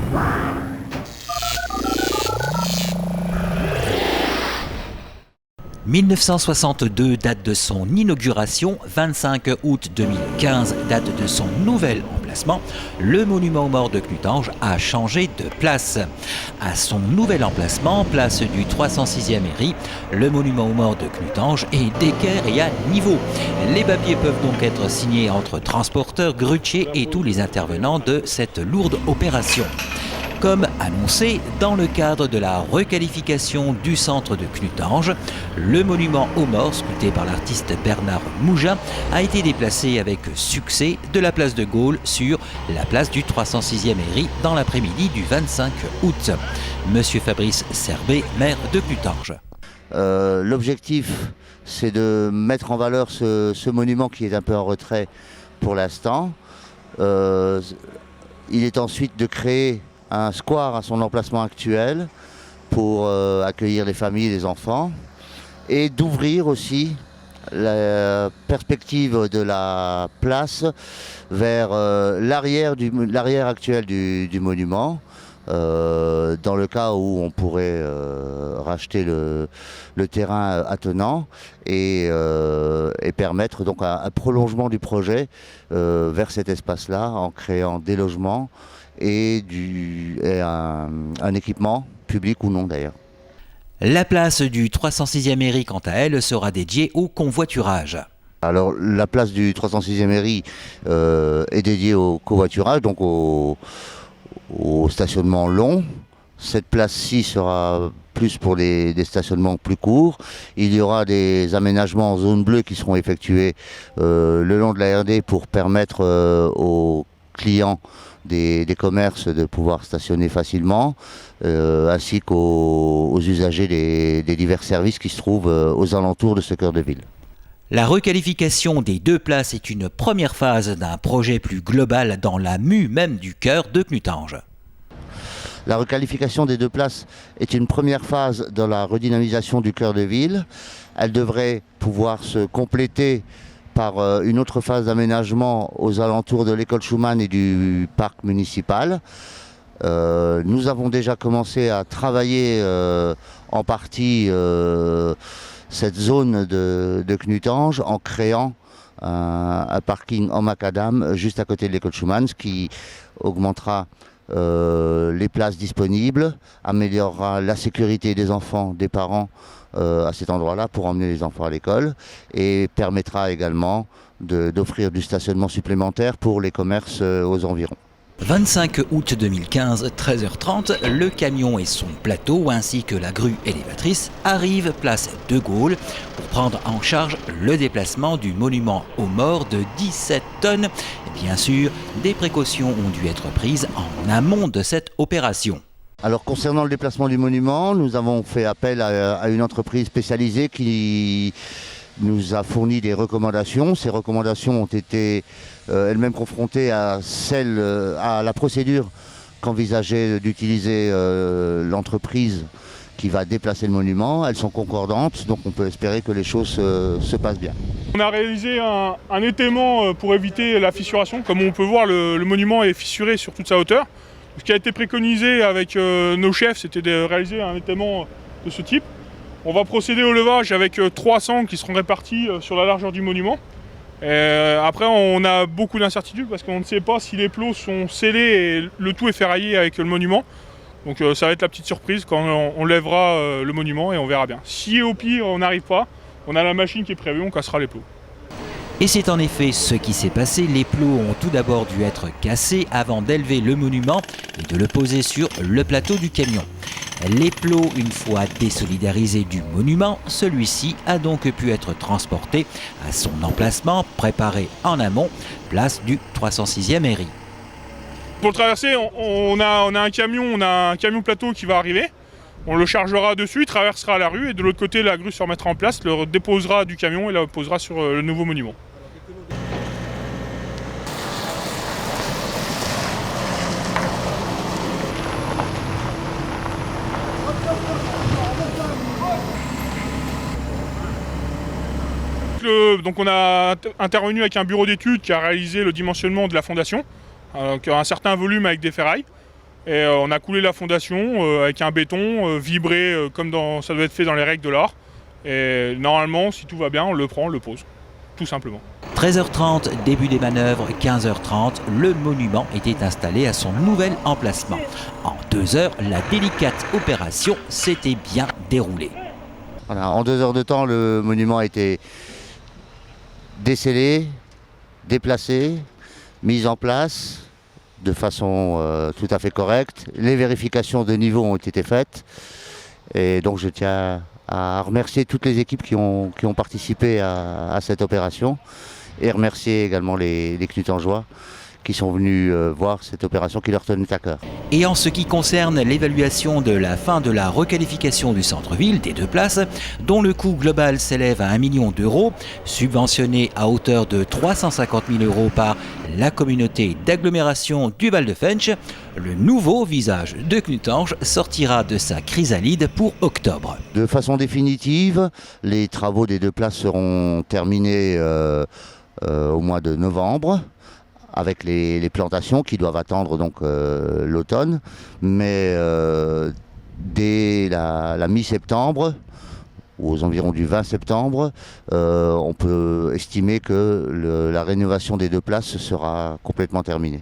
« 1962 date de son inauguration, 25 août 2015 date de son nouvel emplacement, le monument aux morts de Knutange a changé de place. À son nouvel emplacement, place du 306e Héry, le monument aux morts de Knutange est d'équerre et à niveau. Les papiers peuvent donc être signés entre transporteurs, grutiers et tous les intervenants de cette lourde opération. Comme annoncé, dans le cadre de la requalification du centre de Knutange, le monument aux morts, sculpté par l'artiste Bernard Mougin, a été déplacé avec succès de la place de Gaulle sur la place du 306e Héry dans l'après-midi du 25 août. Monsieur Fabrice Serbet, maire de Knutange. L'objectif, c'est de mettre en valeur ce monument qui est un peu en retrait pour l'instant. Il est ensuite de créer un square à son emplacement actuel pour accueillir les familles et les enfants et d'ouvrir aussi la perspective de la place vers l'arrière actuel du monument, dans le cas où on pourrait racheter le terrain attenant et permettre donc un prolongement du projet vers cet espace-là en créant des logements et un équipement, public ou non d'ailleurs. La place du 306e Héry, quant à elle, sera dédiée au convoiturage. Alors la place du 306e Héry est dédiée au covoiturage, donc au stationnement long. Cette place-ci sera plus pour des stationnements plus courts. Il y aura des aménagements en zone bleue qui seront effectués le long de la RD pour permettre aux clients des commerces de pouvoir stationner facilement, ainsi qu'aux usagers des divers services qui se trouvent aux alentours de ce cœur de ville. La requalification des deux places est une première phase d'un projet plus global dans la mue même du cœur de Knutange. La requalification des deux places est une première phase dans la redynamisation du cœur de ville. Elle devrait pouvoir se compléter par une autre phase d'aménagement aux alentours de l'école Schumann et du parc municipal. Nous avons déjà commencé à travailler en partie cette zone de Knutange en créant un parking en macadam juste à côté de l'école Schumann, ce qui augmentera les places disponibles, améliorera la sécurité des enfants, des parents à cet endroit-là pour emmener les enfants à l'école et permettra également d'offrir du stationnement supplémentaire pour les commerces aux environs. 25 août 2015, 13h30, le camion et son plateau ainsi que la grue élévatrice arrivent place de Gaulle pour prendre en charge le déplacement du monument aux morts de 17 tonnes. Bien sûr, des précautions ont dû être prises en amont de cette opération. Alors concernant le déplacement du monument, nous avons fait appel à une entreprise spécialisée qui nous a fourni des recommandations. Ces recommandations ont été elles-mêmes confrontées à la procédure qu'envisageait d'utiliser l'entreprise qui va déplacer le monument. Elles sont concordantes, donc on peut espérer que les choses se passent bien. On a réalisé un étaiement pour éviter la fissuration. Comme on peut voir, le monument est fissuré sur toute sa hauteur. Ce qui a été préconisé avec nos chefs, c'était de réaliser un étaiement de ce type. On va procéder au levage avec 3 sangles qui seront réparties sur la largeur du monument. Après, on a beaucoup d'incertitudes parce qu'on ne sait pas si les plots sont scellés et le tout est ferraillé avec le monument. Donc ça va être la petite surprise quand on lèvera le monument et on verra bien. Si au pire on n'arrive pas, on a la machine qui est prévue, on cassera les plots. Et c'est en effet ce qui s'est passé. Les plots ont tout d'abord dû être cassés avant d'élever le monument et de le poser sur le plateau du camion. Les plots, une fois désolidarisés du monument, celui-ci a donc pu être transporté à son emplacement préparé en amont, place du 306e Héry. Pour le traverser, on a un camion plateau qui va arriver. On le chargera dessus, il traversera la rue et de l'autre côté la grue se remettra en place, le déposera du camion et la posera sur le nouveau monument. Donc on a intervenu avec un bureau d'études qui a réalisé le dimensionnement de la fondation, un certain volume avec des ferrailles. Et on a coulé la fondation avec un béton vibré comme ça doit être fait dans les règles de l'art. Et normalement, si tout va bien, on le prend, on le pose, tout simplement. 13h30, début des manœuvres, 15h30, le monument était installé à son nouvel emplacement. En 2 heures, la délicate opération s'était bien déroulée. Voilà, en 2 heures de temps, le monument a été décellé, déplacé, mis en place de façon tout à fait correcte. Les vérifications de niveau ont été faites. Et donc je tiens à remercier toutes les équipes qui ont participé à cette opération et remercier également les Knutangeois qui sont venus voir cette opération qui leur tenait à cœur. Et en ce qui concerne l'évaluation de la fin de la requalification du centre-ville des 2 places, dont le coût global s'élève à 1 million d'euros, subventionné à hauteur de 350 000 euros par la communauté d'agglomération du Val de Fensch, le nouveau visage de Knutange sortira de sa chrysalide pour octobre. De façon définitive, les travaux des 2 places seront terminés au mois de novembre, avec les plantations qui doivent attendre donc l'automne, mais dès la mi-septembre, ou aux environs du 20 septembre, on peut estimer que la rénovation des 2 places sera complètement terminée.